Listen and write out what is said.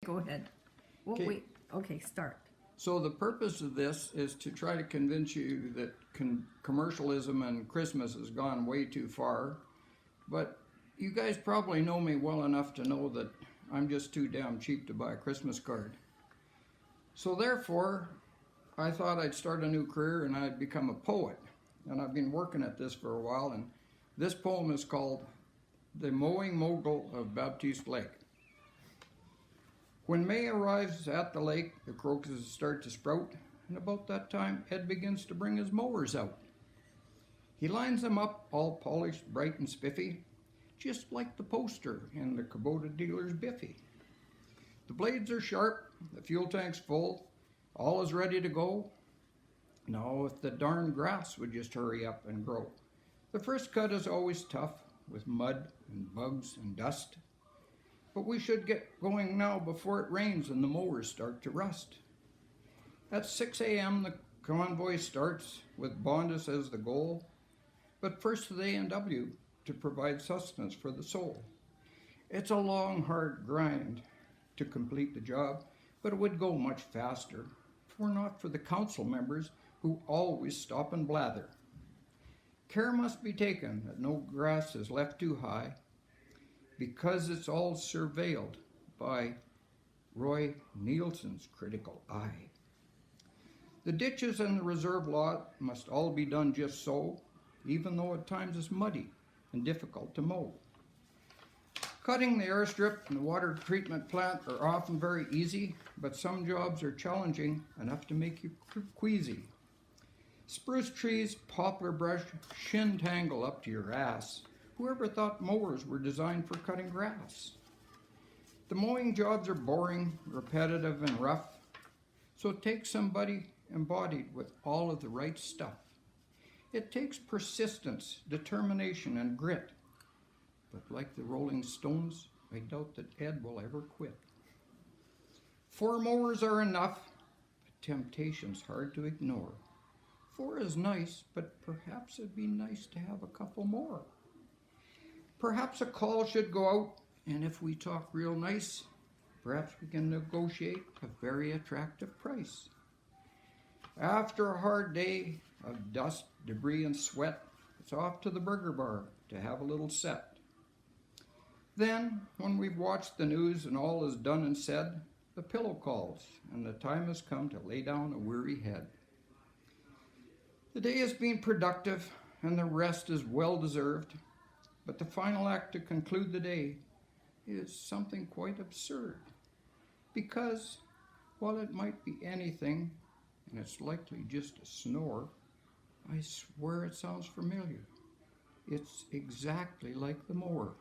Go ahead. Well, Okay. wait. Okay, start. So the purpose of this is to try to convince you that commercialism and Christmas has gone way too far. But you guys probably know me well enough to know that I'm just too damn cheap to buy a Christmas card. So therefore, I thought I'd start a new career and I'd become a poet. And I've been working at this for a while, and this poem is called The Mowing Mogul of Baptiste Lake. When May arrives at the lake, the crocuses start to sprout, and about that time Ed begins to bring his mowers out. He lines them up all polished, bright and spiffy, just like the poster in the Kubota dealer's biffy. The blades are sharp, the fuel tank's full, all is ready to go. Now if the darn grass would just hurry up and grow. The first cut is always tough, with mud and bugs and dust. But we should get going now before it rains and the mowers start to rust. At 6 a.m. the convoy starts, with Bondus as the goal. But first the A&W to provide sustenance for the soul. It's a long, hard grind to complete the job, but it would go much faster, if were not for the council members who always stop and blather. Care must be taken that no grass is left too high, because it's all surveilled by Roy Nielsen's critical eye. The ditches and the reserve lot must all be done just so, even though at times it's muddy and difficult to mow. Cutting the airstrip and the water treatment plant are often very easy, but some jobs are challenging enough to make you queasy. Spruce trees, poplar brush, shin tangle up to your ass. Whoever thought mowers were designed for cutting grass? The mowing jobs are boring, repetitive, and rough, so it takes somebody embodied with all of the right stuff. It takes persistence, determination, and grit. But like the Rolling Stones, I doubt that Ed will ever quit. 4 mowers are enough, but temptation's hard to ignore. 4 is nice, but perhaps it'd be nice to have a couple more. Perhaps a call should go out, and if we talk real nice, perhaps we can negotiate a very attractive price. After a hard day of dust, debris, and sweat, it's off to the burger bar to have a little set. Then, when we've watched the news and all is done and said, the pillow calls, and the time has come to lay down a weary head. The day has been productive, and the rest is well deserved, but the final act to conclude the day is something quite absurd, because while it might be anything, and it's likely just a snore, I swear it sounds familiar. It's exactly like the mower.